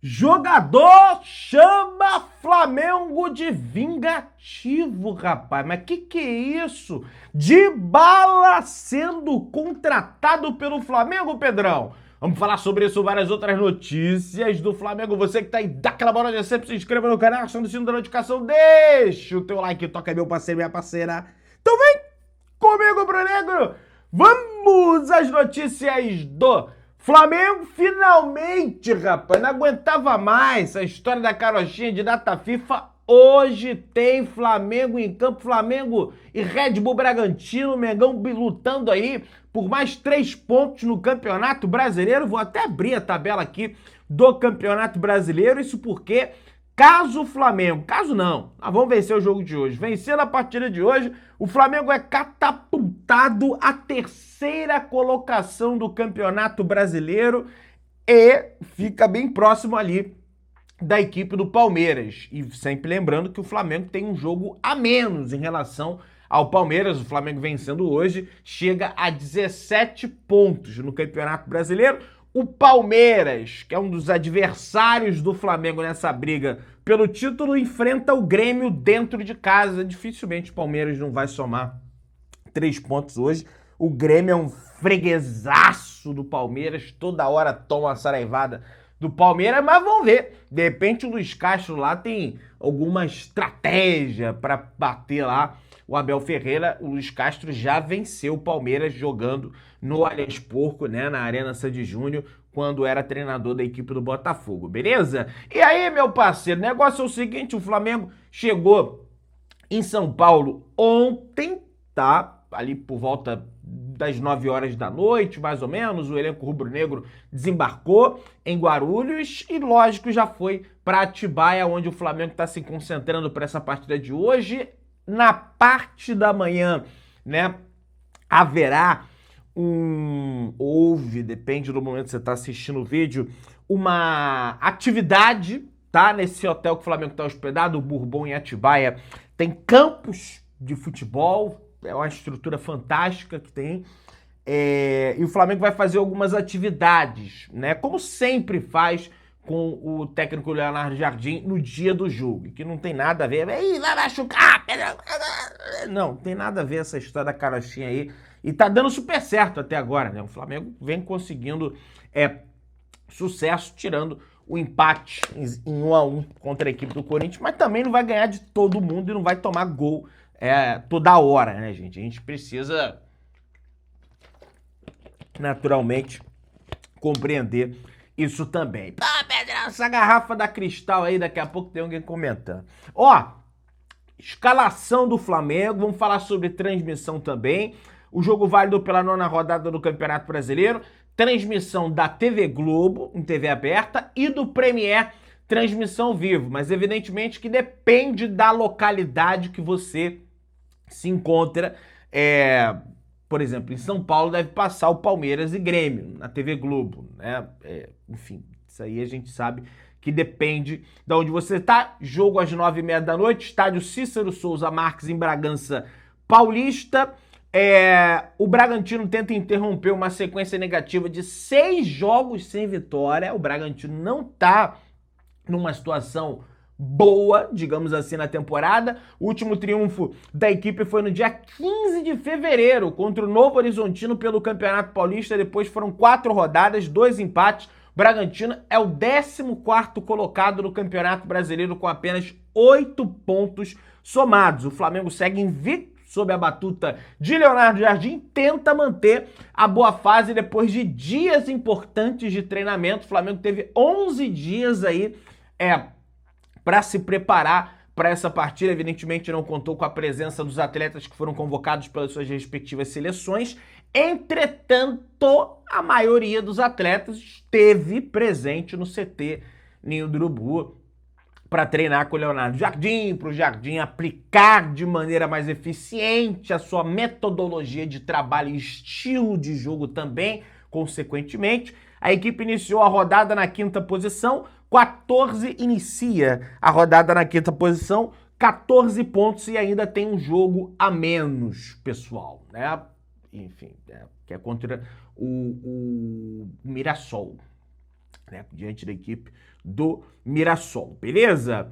Jogador chama Flamengo de vingativo, rapaz. Mas que é isso? Dybala sendo contratado pelo Flamengo, Pedrão. Vamos falar sobre isso e várias outras notícias do Flamengo. Você que tá aí, dá aquela bola de sempre, se inscreva no canal, aciona o sino da notificação, deixa o teu like, toca meu parceiro, minha parceira. Então vem comigo, Bruno Negro. Vamos às notícias do Flamengo. Finalmente, rapaz, não aguentava mais essa história da carochinha de data FIFA. Hoje tem Flamengo em campo, Flamengo e Red Bull Bragantino, Mengão lutando aí por mais 3 pontos no Campeonato Brasileiro. Vou até abrir a tabela aqui do Campeonato Brasileiro, isso porque caso o Flamengo, caso não, nós vamos vencer o jogo de hoje, vencendo a partida de hoje, o Flamengo é catapultado à 3ª colocação do Campeonato Brasileiro e fica bem próximo ali da equipe do Palmeiras. E sempre lembrando que o Flamengo tem um jogo a menos em relação ao Palmeiras. O Flamengo vencendo hoje chega a 17 pontos no Campeonato Brasileiro. O Palmeiras, que é um dos adversários do Flamengo nessa briga pelo título, enfrenta o Grêmio dentro de casa. Dificilmente o Palmeiras não vai somar 3 pontos hoje. O Grêmio é um freguesaço do Palmeiras, toda hora toma uma saraivada do Palmeiras, mas vamos ver. De repente o Luiz Castro lá tem alguma estratégia para bater lá o Abel Ferreira. O Luiz Castro já venceu o Palmeiras jogando no Allianz Porco, né, na Arena Sandy Júnior, quando era treinador da equipe do Botafogo, beleza? E aí, meu parceiro, o negócio é o seguinte, o Flamengo chegou em São Paulo ontem, tá? Ali por volta das 9 horas da noite, mais ou menos, o elenco rubro-negro desembarcou em Guarulhos e, lógico, já foi para Atibaia, onde o Flamengo está se concentrando para essa partida de hoje. Na parte da manhã, né, haverá depende do momento que você está assistindo o vídeo, uma atividade, tá? Nesse hotel que o Flamengo está hospedado, o Bourbon em Atibaia, tem campos de futebol, é uma estrutura fantástica que tem, e o Flamengo vai fazer algumas atividades, né? Como sempre faz com o técnico Leonardo Jardim no dia do jogo, que não tem nada a ver, vai machucar, não tem nada a ver essa história da carochinha aí, e tá dando super certo até agora, né? O Flamengo vem conseguindo sucesso, tirando o empate em 1-1 contra a equipe do Corinthians, mas também não vai ganhar de todo mundo e não vai tomar gol toda hora, né, gente? A gente precisa, naturalmente, compreender isso também. Ah, Pedrão, essa garrafa da Cristal aí, daqui a pouco tem alguém comentando. Ó, escalação do Flamengo, vamos falar sobre transmissão também. O jogo válido pela 9ª rodada do Campeonato Brasileiro, transmissão da TV Globo, em TV aberta, e do Premier, transmissão ao vivo. Mas evidentemente que depende da localidade que você se encontra. Por exemplo, em São Paulo deve passar o Palmeiras e Grêmio na TV Globo, né? Enfim, isso aí a gente sabe que depende de onde você está. Jogo às 9h30 da noite, estádio Cícero Souza Marques em Bragança Paulista. O Bragantino tenta interromper uma sequência negativa de 6 jogos sem vitória. O Bragantino não está numa situação boa, digamos assim, na temporada. O último triunfo da equipe foi no dia 15 de fevereiro contra o Novo Horizontino pelo Campeonato Paulista. Depois foram 4 rodadas, 2 empates. O Bragantino é o 14º colocado no Campeonato Brasileiro com apenas 8 pontos somados. O Flamengo segue invicto sob a batuta de Leonardo Jardim, tenta manter a boa fase depois de dias importantes de treinamento. O Flamengo teve 11 dias aí para se preparar para essa partida. Evidentemente não contou com a presença dos atletas que foram convocados pelas suas respectivas seleções. Entretanto, a maioria dos atletas esteve presente no CT Ninho do Urubu para treinar com o Leonardo Jardim, para o Jardim aplicar de maneira mais eficiente a sua metodologia de trabalho e estilo de jogo também, consequentemente. A equipe iniciou a rodada na 5ª posição, 14 inicia a rodada na 5ª posição, 14 pontos e ainda tem um jogo a menos, pessoal, né? Enfim, que é contra o Mirassol, né? Diante da equipe do Mirassol, beleza?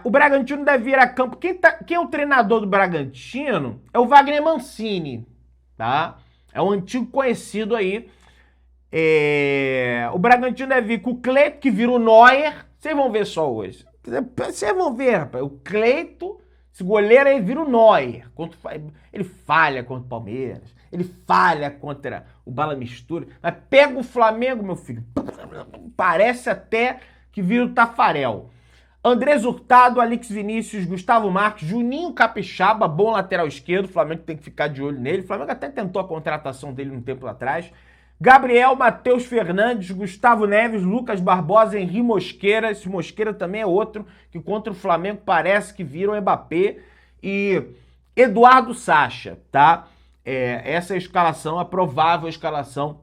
O Bragantino deve vir a campo. Quem é o treinador do Bragantino? É o Wagner Mancini, tá? É um antigo conhecido aí. O Bragantino deve vir com o Cleito, que vira o Neuer. Vocês vão ver só hoje. Vocês vão ver, rapaz. O Cleito, esse goleiro aí, vira o Neuer. Ele falha contra o Palmeiras. Ele falha contra o Bala Mistura. Mas pega o Flamengo, meu filho. Parece até que vira o Tafarel. Andrés Hurtado, Alex Vinícius, Gustavo Marques, Juninho Capixaba, bom lateral esquerdo. O Flamengo tem que ficar de olho nele. O Flamengo até tentou a contratação dele um tempo atrás. Gabriel, Matheus Fernandes, Gustavo Neves, Lucas Barbosa, Henri Mosqueira. Esse Mosqueira também é outro que contra o Flamengo parece que vira o Mbappé. E Eduardo Sacha, tá? Essa é a escalação, a provável escalação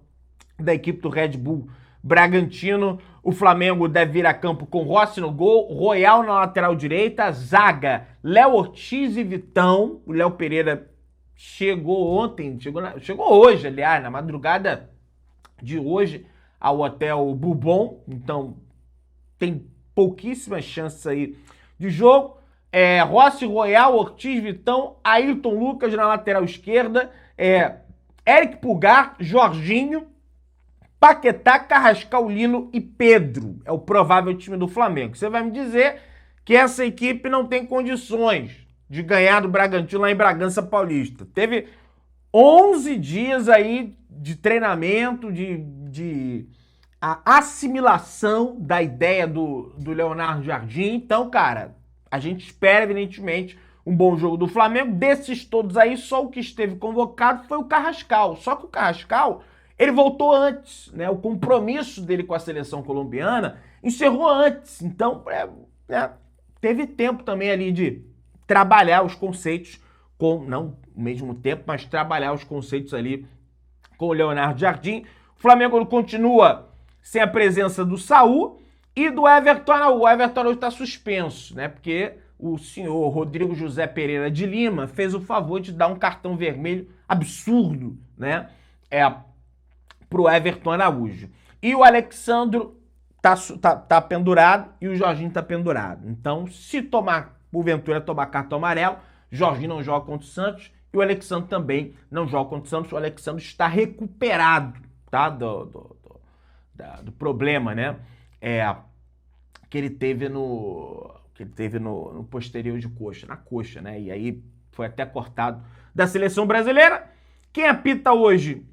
da equipe do Red Bull Bragantino. O Flamengo deve vir a campo com Rossi no gol, Royal na lateral direita, zaga, Léo Ortiz e Vitão. O Léo Pereira chegou ontem, chegou hoje, aliás, na madrugada de hoje, ao Hotel Bourbon. Então, tem pouquíssimas chances aí de jogo. Rossi, Royal, Ortiz, Vitão, Ayrton Lucas na lateral esquerda, Eric Pulgar, Jorginho, Paquetá, Carrascal, Lino e Pedro. É o provável time do Flamengo. Você vai me dizer que essa equipe não tem condições de ganhar do Bragantino lá em Bragança Paulista. Teve 11 dias aí de treinamento, de a assimilação da ideia do Leonardo Jardim. Então, cara, a gente espera, evidentemente, um bom jogo do Flamengo. Desses todos aí, só o que esteve convocado foi o Carrascal. Só que o Carrascal, ele voltou antes, né? O compromisso dele com a seleção colombiana encerrou antes. Então, teve tempo também ali de trabalhar os conceitos não ao mesmo tempo, mas trabalhar os conceitos ali com o Leonardo Jardim. O Flamengo continua sem a presença do Saul e do Everton Araújo. O Everton Araújo está suspenso, né? Porque o senhor Rodrigo José Pereira de Lima fez o favor de dar um cartão vermelho absurdo, né? Pro Everton Araújo. E o Alexandro tá pendurado e o Jorginho tá pendurado. Então, se porventura tomar cartão amarelo, Jorginho não joga contra o Santos e o Alexandro também não joga contra o Santos. O Alexandro está recuperado, tá? Do problema, né? Que ele teve no posterior de coxa, na coxa, né? E aí foi até cortado da seleção brasileira. Quem apita hoje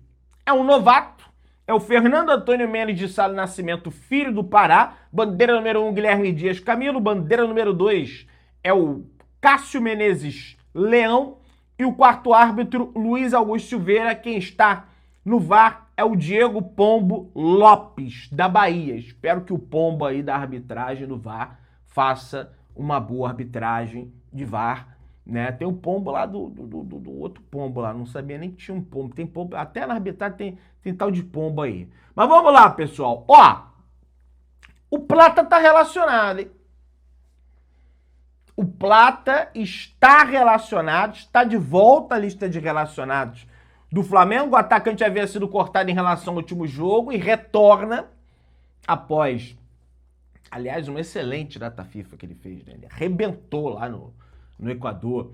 é um novato, é o Fernando Antônio Mendes de Sá Nascimento, filho do Pará. Bandeira número 1, Guilherme Dias Camilo. Bandeira número 2 é o Cássio Menezes Leão. E o quarto árbitro, Luiz Augusto Silveira. Quem está no VAR é o Diego Pombo Lopes, da Bahia. Espero que o Pombo aí da arbitragem do VAR faça uma boa arbitragem de VAR, né? Tem o Pombo lá do outro Pombo lá, não sabia nem que tinha um Pombo. Tem Pombo, até na arbitragem tem tal de Pombo aí. Mas vamos lá, pessoal. O Plata tá relacionado, hein? O Plata está relacionado, está de volta à lista de relacionados do Flamengo. O atacante havia sido cortado em relação ao último jogo e retorna após, aliás, uma excelente data FIFA que ele fez, né? Ele arrebentou lá no Equador.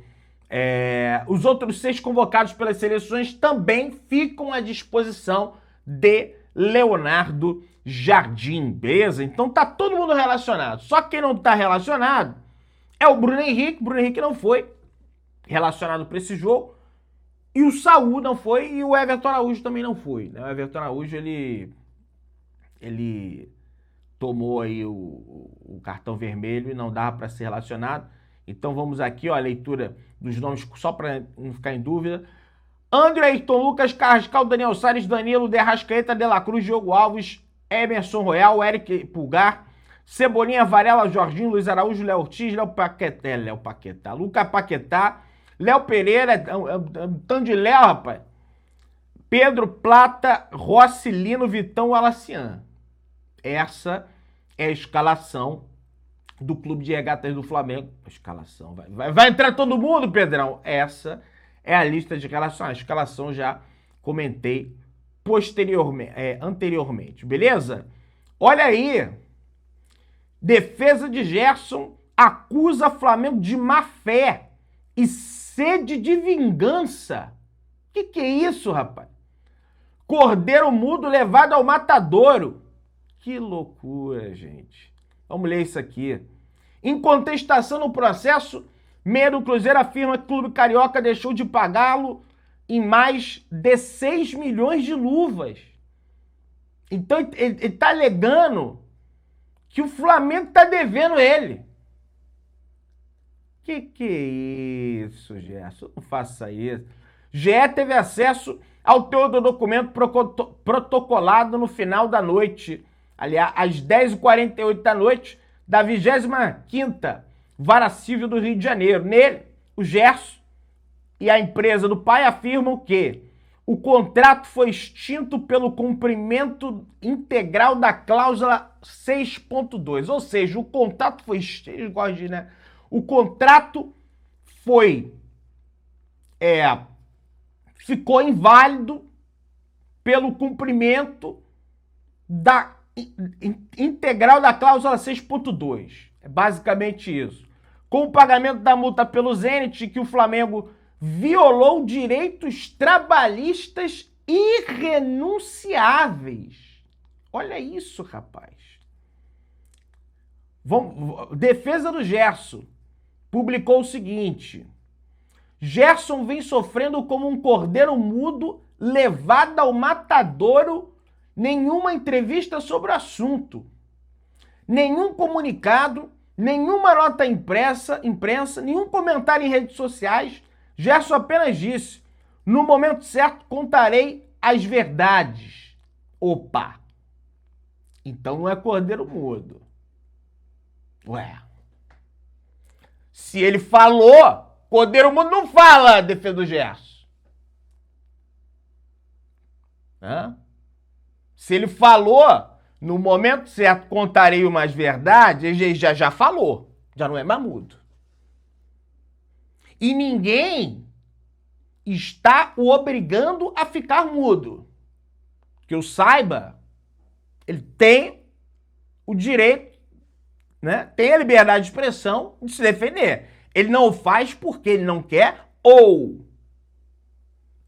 Os outros 6 convocados pelas seleções também ficam à disposição de Leonardo Jardim, beleza? Então tá todo mundo relacionado. Só quem não tá relacionado é o Bruno Henrique. Bruno Henrique não foi relacionado para esse jogo. E o Saul não foi. E o Everton Araújo também não foi, né? O Everton Araújo, ele tomou aí o cartão vermelho e não dava para ser relacionado. Então vamos aqui, ó, a leitura dos nomes, só para não ficar em dúvida. André, Ayrton Lucas, Carrascal, Daniel Salles, Danilo, De Arrascaeta, De La Cruz, Diogo Alves, Emerson Royal, Eric Pulgar, Cebolinha, Varela, Jorginho, Luiz Araújo, Léo Ortiz, Lucas Paquetá, Léo Pereira, tanto de Léo, rapaz. Pedro, Plata, Rossi, Lino, Vitão, Alacian. Essa é a escalação do Clube de Regatas do Flamengo. A escalação. Vai entrar todo mundo, Pedrão? Essa é a lista de relações. A escalação já comentei anteriormente. Beleza? Olha aí Defesa de Gerson acusa Flamengo de má fé e sede de vingança. Que é isso, rapaz? Cordeiro mudo levado ao matadouro. Que loucura, gente. Vamos ler isso aqui. Em contestação no processo, meia do Cruzeiro afirma que o Clube Carioca deixou de pagá-lo em mais de 6 milhões de luvas. Então ele está alegando que o Flamengo está devendo ele. Que é isso, Gerson? Não faça isso. GE teve acesso ao teor do documento protocolado no final da noite, aliás, às 10h48 da noite, da 25ª Vara Civil do Rio de Janeiro. Nele, o Gerson e a empresa do pai afirmam que o contrato foi extinto pelo cumprimento integral da cláusula 6.2, ou seja, o contrato foi extinto, né? O contrato ficou inválido pelo cumprimento da integral da cláusula 6.2. É basicamente isso. Com o pagamento da multa pelo Zenit, que o Flamengo violou direitos trabalhistas irrenunciáveis. Olha isso, rapaz. Defesa do Gerson publicou o seguinte: Gerson vem sofrendo como um cordeiro mudo levado ao matadouro, nenhuma entrevista sobre o assunto, nenhum comunicado, nenhuma nota imprensa, nenhum comentário em redes sociais. Gerson apenas disse: no momento certo contarei as verdades. Opa! Então não é cordeiro mudo. Ué. Se ele falou, cordeiro mudo não fala, defesa do Gerson. Se ele falou, no momento certo contarei umas verdades, ele já falou. Já não é mais mudo. E ninguém está o obrigando a ficar mudo. Que eu saiba, ele tem o direito, né? Tem a liberdade de expressão de se defender. Ele não o faz porque ele não quer ou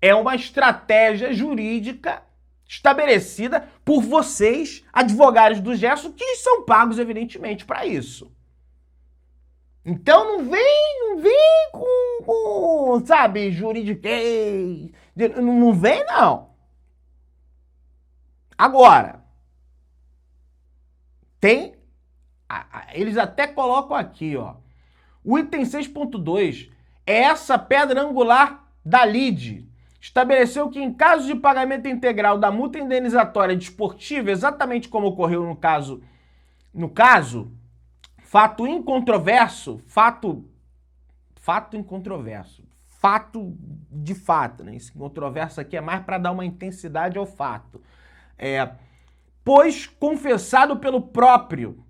é uma estratégia jurídica estabelecida por vocês, advogados do Gerson, que são pagos, evidentemente, para isso. Então não vem com sabe, juridiquês. Não vem, não. Agora, tem. Eles até colocam aqui, ó. O item 6.2 é essa pedra angular da lide. Estabeleceu que, em caso de pagamento integral da multa indenizatória desportiva, exatamente como ocorreu no caso, fato incontroverso, fato incontroverso, fato de fato, né? Esse incontroverso aqui é mais para dar uma intensidade ao fato. Pois confessado pelo próprio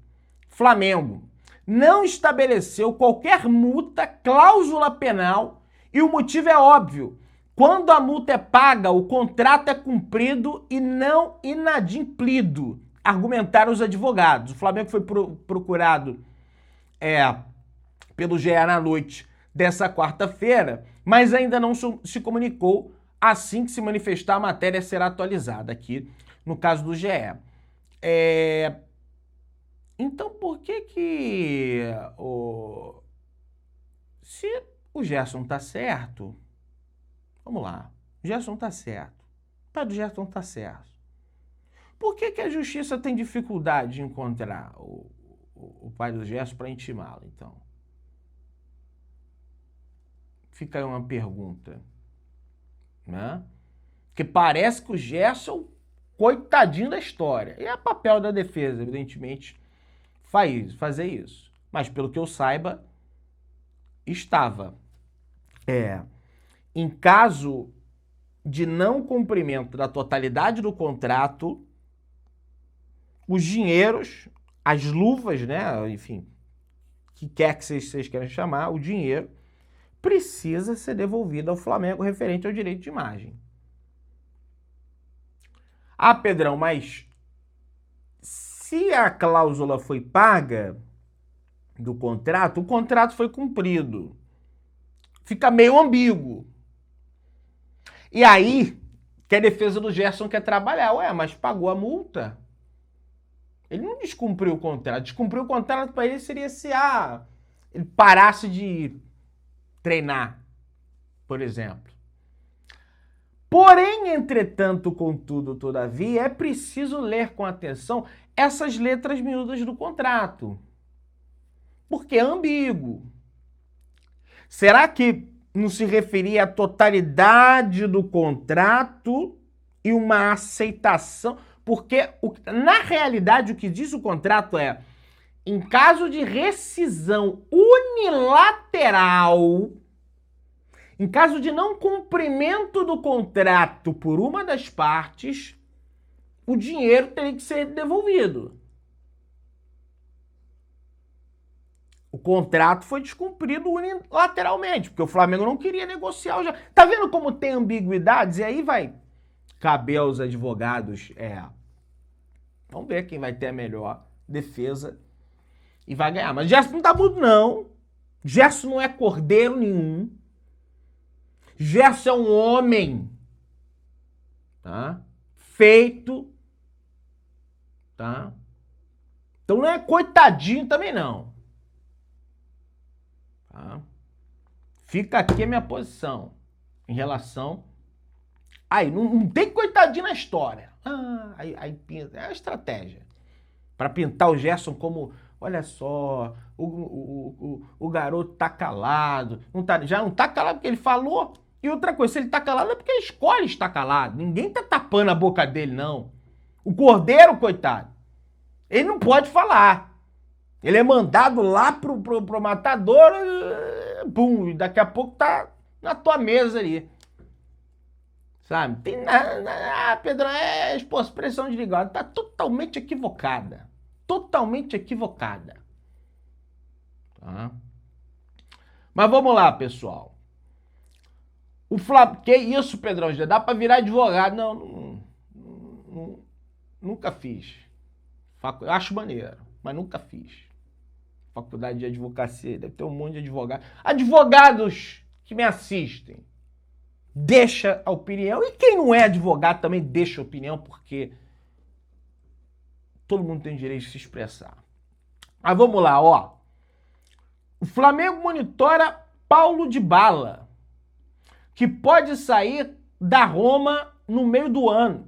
Flamengo, não estabeleceu qualquer multa, cláusula penal, e o motivo é óbvio. Quando a multa é paga, o contrato é cumprido e não inadimplido, argumentaram os advogados. O Flamengo foi procurado pelo GE na noite dessa quarta-feira, mas ainda não se comunicou. Assim que se manifestar, a matéria será atualizada aqui no caso do GE. Então, por que se o Gerson tá certo, vamos lá, o Gerson tá certo, o pai do Gerson tá certo, por que a justiça tem dificuldade de encontrar o pai do Gerson para intimá-lo, então? Fica aí uma pergunta, né? Porque parece que o Gerson, coitadinho da história, e é papel da defesa, evidentemente, fazer isso. Mas, pelo que eu saiba, estava em caso de não cumprimento da totalidade do contrato, os dinheiros, as luvas, né, enfim, que quer que vocês queiram chamar, o dinheiro precisa ser devolvido ao Flamengo referente ao direito de imagem. Ah, Pedrão, mas Se a cláusula foi paga do contrato, o contrato foi cumprido. Fica meio ambíguo. E aí, que a defesa do Gerson quer trabalhar. Ué, mas pagou a multa? Ele não descumpriu o contrato. Descumpriu o contrato para ele seria se ele parasse de treinar, por exemplo. Porém, entretanto, contudo, todavia, é preciso ler com atenção essas letras miúdas do contrato. Porque é ambíguo. Será que não se referia à totalidade do contrato e uma aceitação? Porque, na realidade, o que diz o contrato é, em caso de rescisão unilateral, em caso de não cumprimento do contrato por uma das partes, o dinheiro teria que ser devolvido. O contrato foi descumprido unilateralmente, porque o Flamengo não queria negociar. Tá vendo como tem ambiguidades? E aí vai caber aos advogados. Vamos ver quem vai ter a melhor defesa e vai ganhar. Mas Gerson não tá mudo, não. Gerson não é cordeiro nenhum. Gerson é um homem, tá? Feito, tá? Então não é coitadinho também, não. Tá? Fica aqui a minha posição em relação... Aí, não tem coitadinho na história. Aí pinta. É a estratégia. Para pintar o Gerson como, olha só, o garoto tá calado. Já não tá calado porque ele falou. E outra coisa, se ele tá calado é porque ele escolhe estar calado. Ninguém tá tapando a boca dele, não. O cordeiro, coitado, ele não pode falar. Ele é mandado lá pro matador, pum, e daqui a pouco tá na tua mesa ali. Sabe? Tem Pedrão, expressão de linguagem, tá totalmente equivocada. Totalmente equivocada. Tá? Mas vamos lá, pessoal. Que isso, Pedrão? Já dá pra virar advogado? Nunca fiz. Eu acho maneiro, mas nunca fiz. Faculdade de advocacia, deve ter um monte de advogados. Advogados que me assistem, deixa a opinião. E quem não é advogado também deixa a opinião, porque todo mundo tem direito de se expressar. Mas vamos lá, ó. O Flamengo monitora Paulo Dybala, que pode sair da Roma no meio do ano.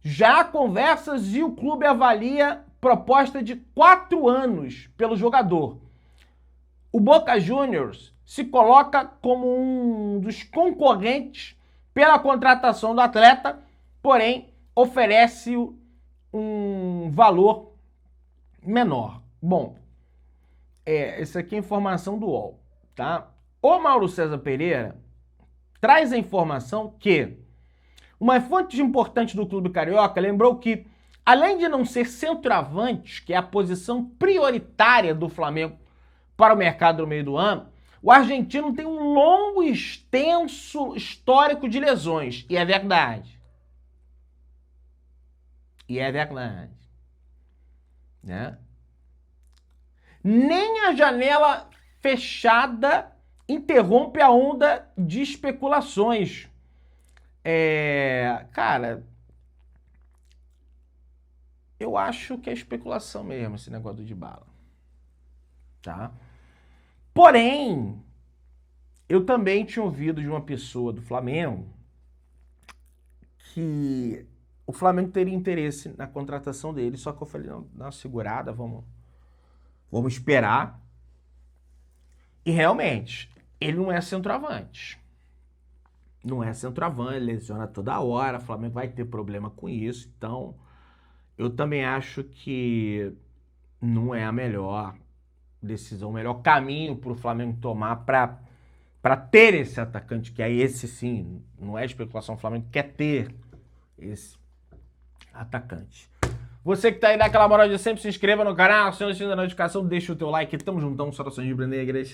Já há conversas e o clube avalia proposta de 4 anos pelo jogador. O Boca Juniors se coloca como um dos concorrentes pela contratação do atleta, porém oferece um valor menor. Bom, essa aqui é a informação do UOL, tá? O Mauro César Pereira traz a informação que uma fonte importante do clube carioca lembrou que, além de não ser centroavante, que é a posição prioritária do Flamengo para o mercado no meio do ano, o argentino tem um longo e extenso histórico de lesões. E é verdade. E é verdade. Né? Nem a janela fechada interrompe a onda de especulações. Cara, eu acho que é especulação mesmo esse negócio do Dybala. Tá? Porém, eu também tinha ouvido de uma pessoa do Flamengo que o Flamengo teria interesse na contratação dele, só que eu falei, não, dá uma segurada, vamos esperar. E realmente, ele não é centroavante. Não é centroavante, lesiona toda hora, o Flamengo vai ter problema com isso, então eu também acho que não é a melhor decisão, o melhor caminho para o Flamengo tomar para ter esse atacante, que é esse sim, não é especulação, o Flamengo quer ter esse atacante. Você que tá aí, dá aquela moral de sempre, se inscreva no canal, acione o sininho da notificação, deixa o teu like, tamo juntão, saudações rubro-negras.